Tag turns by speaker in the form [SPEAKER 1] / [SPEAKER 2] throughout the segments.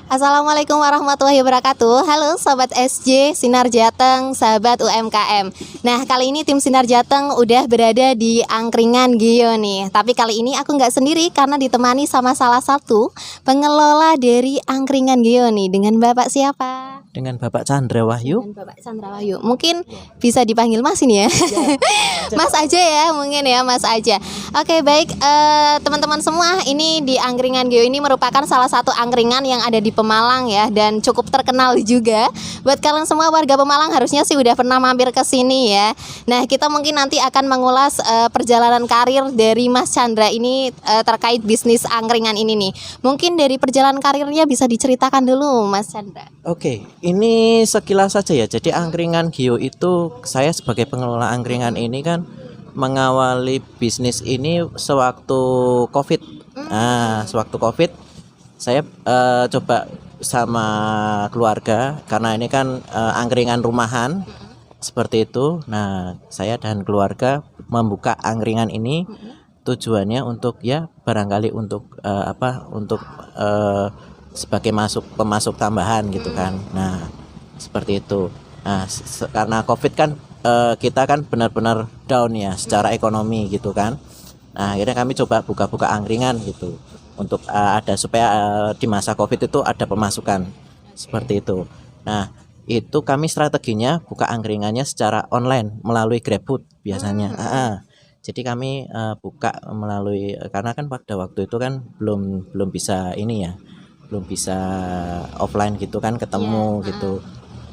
[SPEAKER 1] Assalamualaikum warahmatullahi wabarakatuh. Halo Sobat SJ, Sinar Jateng, sahabat UMKM. Nah, kali ini tim Sinar Jateng udah berada di Angkringan Gio nih. Tapi kali ini aku nggak sendiri karena ditemani sama salah satu pengelola dari Angkringan Gio nih. Dengan Bapak siapa?
[SPEAKER 2] Dengan Bapak Chandra Wahyu.
[SPEAKER 1] Dengan Bapak Chandra Wahyu. Mungkin bisa dipanggil Mas ini ya. Mas aja ya, mungkin ya Mas aja. Oke, baik teman-teman semua, ini di Angkringan Gio ini merupakan salah satu angkringan yang ada di Pemalang ya, dan cukup terkenal juga. Buat kalian semua warga Pemalang harusnya sih udah pernah mampir ke sini ya. Nah, kita mungkin nanti akan mengulas perjalanan karir dari Mas Chandra ini terkait bisnis angkringan ini nih. Mungkin dari perjalanan karirnya bisa diceritakan dulu Mas Chandra.
[SPEAKER 2] Oke, ini sekilas saja ya. Jadi Angkringan Gio itu, saya sebagai pengelola angkringan ini kan mengawali bisnis ini sewaktu COVID. Nah, sewaktu COVID saya coba sama keluarga, karena ini kan angkringan rumahan seperti itu. Nah, saya dan keluarga membuka angkringan ini tujuannya untuk ya barangkali untuk sebagai pemasok tambahan gitu kan. Nah, seperti itu. Nah, karena COVID kan kita kan benar-benar down ya secara ekonomi gitu kan. Nah, akhirnya kami coba buka-buka angkringan gitu untuk ada supaya di masa COVID itu ada pemasukan seperti itu. Nah, itu kami strateginya buka angkringannya secara online melalui GrabFood biasanya. Jadi kami buka melalui, karena kan pada waktu itu kan belum bisa ini ya, belum bisa offline gitu kan, ketemu gitu.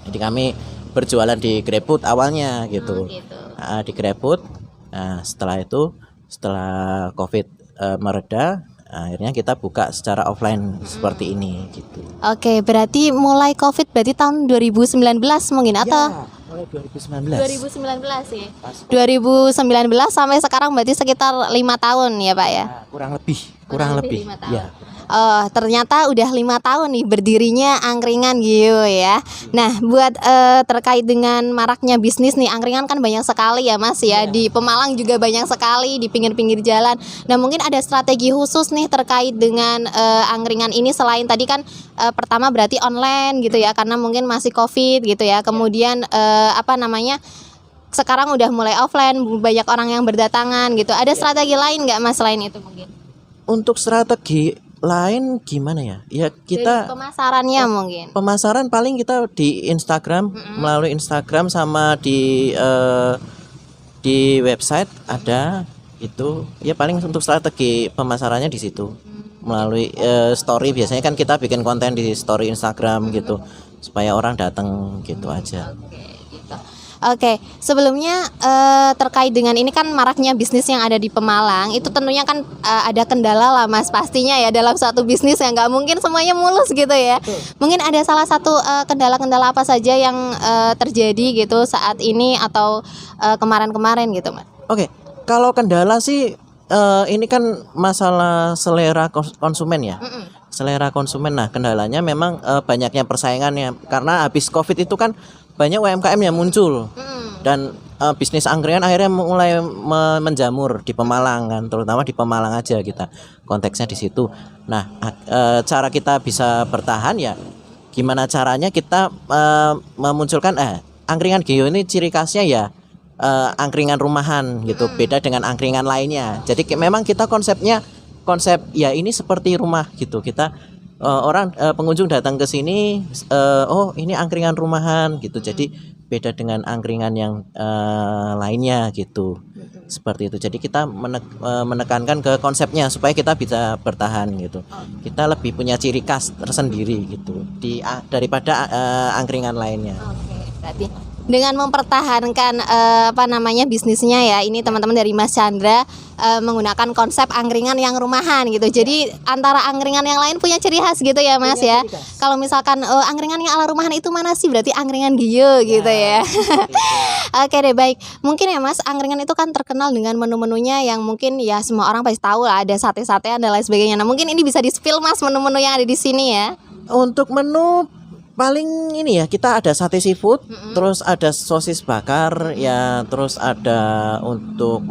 [SPEAKER 2] Jadi kami berjualan di GrabFood awalnya gitu. Di GrabFood. Nah, setelah itu, setelah COVID mereda, akhirnya kita buka secara offline seperti ini gitu.
[SPEAKER 1] Oke, berarti mulai COVID berarti tahun 2019 mungkin atau?
[SPEAKER 2] Mulai 2019.
[SPEAKER 1] 2019 sih. 2019 sampai sekarang berarti sekitar 5 tahun ya Pak ya?
[SPEAKER 2] Kurang lebih.
[SPEAKER 1] 5 tahun.
[SPEAKER 2] Ya.
[SPEAKER 1] Oh, ternyata udah 5 tahun nih berdirinya Angkringan Gio ya. Nah, buat terkait dengan maraknya bisnis nih, angkringan kan banyak sekali ya Mas ya. Di Pemalang juga banyak sekali di pinggir-pinggir jalan. Nah, mungkin ada strategi khusus nih terkait dengan angkringan ini, selain tadi kan pertama berarti online gitu ya, karena mungkin masih COVID gitu ya. Kemudian sekarang udah mulai offline, banyak orang yang berdatangan gitu. Ada strategi lain nggak Mas selain itu mungkin?
[SPEAKER 2] Untuk strategi lain gimana ya? Ya kita
[SPEAKER 1] dari pemasarannya mungkin.
[SPEAKER 2] Pemasaran paling kita di Instagram, melalui Instagram sama di website ada itu. Ya paling untuk strategi pemasarannya di situ. Melalui story, biasanya kan kita bikin konten di story Instagram gitu supaya orang datang gitu aja.
[SPEAKER 1] Oke, sebelumnya terkait dengan ini kan maraknya bisnis yang ada di Pemalang, itu tentunya kan ada kendala lah Mas, pastinya ya dalam suatu bisnis yang nggak mungkin semuanya mulus gitu ya. Mungkin ada salah satu kendala-kendala apa saja yang terjadi gitu saat ini atau kemarin-kemarin gitu Mas?
[SPEAKER 2] Oke, kalau kendala sih ini kan masalah selera konsumen ya. Selera konsumen. Nah, kendalanya memang banyaknya persaingannya, karena habis COVID itu kan banyak UMKM yang muncul dan bisnis angkringan akhirnya mulai menjamur di Pemalang kan, terutama di Pemalang aja kita konteksnya di situ. Nah, cara kita bisa bertahan ya gimana caranya kita memunculkan Angkringan Gio ini ciri khasnya ya angkringan rumahan gitu, beda dengan angkringan lainnya. Jadi memang kita konsep ya ini seperti rumah gitu. Kita pengunjung datang ke sini, oh ini angkringan rumahan gitu. Jadi beda dengan angkringan yang lainnya gitu. Seperti itu. Jadi kita menekankan ke konsepnya supaya kita bisa bertahan gitu. Kita lebih punya ciri khas tersendiri gitu daripada angkringan lainnya.
[SPEAKER 1] Oke, berarti dengan mempertahankan bisnisnya ya, ini teman-teman dari Mas Chandra menggunakan konsep angkringan yang rumahan gitu. Jadi antara angkringan yang lain punya ciri khas gitu ya Mas ya. Kalau misalkan angkringan yang ala rumahan itu mana sih, berarti Angkringan Gio gitu ya. Oke deh, baik. Mungkin ya Mas, angkringan itu kan terkenal dengan menu-menunya yang mungkin ya semua orang pasti tahu lah, ada sate-satean dan lain sebagainya. Nah, mungkin ini bisa di-spill Mas menu-menu yang ada di sini ya.
[SPEAKER 2] Untuk menu paling ini ya, kita ada sate seafood, terus ada sosis bakar ya, terus ada untuk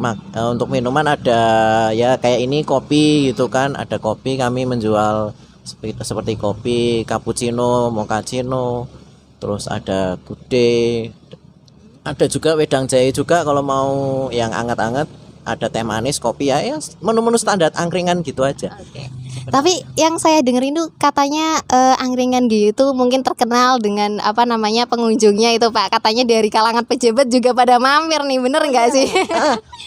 [SPEAKER 2] minuman ada ya kayak ini kopi gitu kan, ada kopi, kami menjual seperti kopi, cappuccino, mochaccino, terus ada gude, ada juga wedang jahe juga kalau mau yang anget-anget, ada teh manis, kopi ya, menu-menu standar angkringan gitu aja.
[SPEAKER 1] Oke. Tapi yang saya dengerin tuh katanya angkringan Gio itu mungkin terkenal dengan apa namanya pengunjungnya itu Pak. Katanya dari kalangan pejabat juga pada mampir nih, bener nggak sih?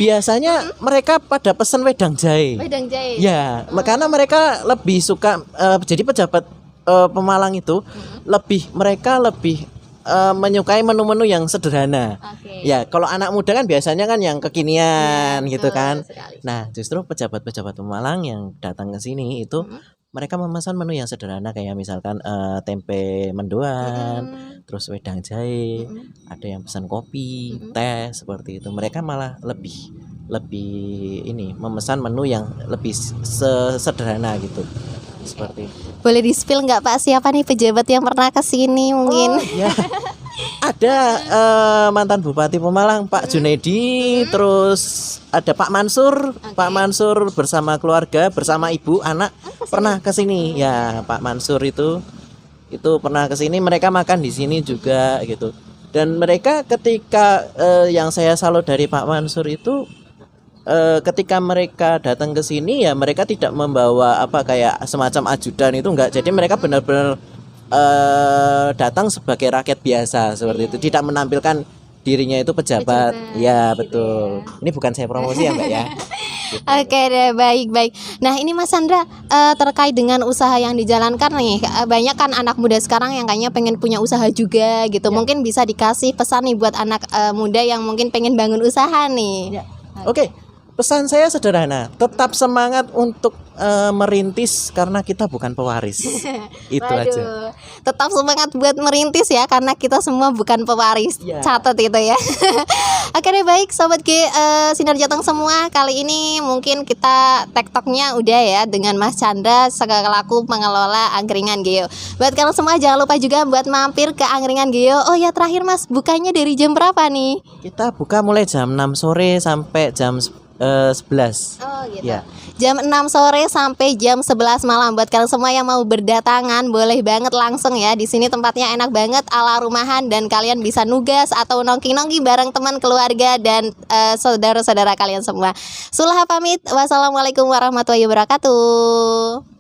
[SPEAKER 2] Biasanya mereka pada pesen wedang jahe.
[SPEAKER 1] Wedang jahe.
[SPEAKER 2] Ya, karena mereka lebih suka jadi pejabat Pemalang itu mereka lebih menyukai menu-menu yang sederhana.
[SPEAKER 1] Oke.
[SPEAKER 2] Ya, kalau anak muda kan biasanya kan yang kekinian gitu
[SPEAKER 1] betul
[SPEAKER 2] kan.
[SPEAKER 1] sekali.
[SPEAKER 2] Nah, justru pejabat-pejabat Pemalang yang datang ke sini itu mereka memesan menu yang sederhana kayak misalkan tempe mendoan, terus wedang jahe, ada yang pesan kopi, teh seperti itu. Mereka malah lebih ini memesan menu yang lebih sederhana gitu. Seperti
[SPEAKER 1] Boleh di-spill nggak Pak siapa nih pejabat yang pernah ke sini mungkin?
[SPEAKER 2] ya. Ada mantan Bupati Pemalang Pak Junedi, terus ada Pak Mansur. Pak Mansur bersama keluarga, bersama ibu, anak pernah ke sini. Ya, Pak Mansur itu pernah ke sini, mereka makan di sini juga gitu. Dan mereka ketika yang saya salut dari Pak Mansur itu ketika mereka datang ke sini ya mereka tidak membawa apa kayak semacam ajudan itu enggak. Jadi mereka benar-benar datang sebagai rakyat biasa seperti itu, tidak menampilkan dirinya itu pejabat. Ya, betul. Ini bukan saya promosi ya, Mbak ya.
[SPEAKER 1] Oke deh, baik. Nah ini Mas Chandra terkait dengan usaha yang dijalankan nih, banyak kan anak muda sekarang yang kayaknya pengen punya usaha juga gitu. Mungkin bisa dikasih pesan nih buat anak muda yang mungkin pengen bangun usaha nih.
[SPEAKER 2] Oke. Pesan saya sederhana, tetap semangat untuk merintis karena kita bukan pewaris. Itu aja.
[SPEAKER 1] Tetap semangat buat merintis ya karena kita semua bukan pewaris. Catat itu ya. Oke deh, baik Sobat G, Sinar Jateng semua, kali ini mungkin kita tektoknya udah ya dengan Mas Chandra selaku pengelola Angkringan Gio. Buat kalian semua jangan lupa juga buat mampir ke Angkringan Gio. Oh ya, terakhir Mas, bukanya dari jam berapa nih?
[SPEAKER 2] Kita buka mulai jam 6 sore sampai jam 11.
[SPEAKER 1] Oh gitu.
[SPEAKER 2] Ya.
[SPEAKER 1] Jam 6 sore sampai jam 11 malam. Buat kalian semua yang mau berdatangan boleh banget langsung ya. Di sini tempatnya enak banget, ala rumahan, dan kalian bisa nugas atau nongki-nongki bareng teman keluarga dan saudara-saudara kalian semua. Sulaha pamit. Wassalamualaikum warahmatullahi wabarakatuh.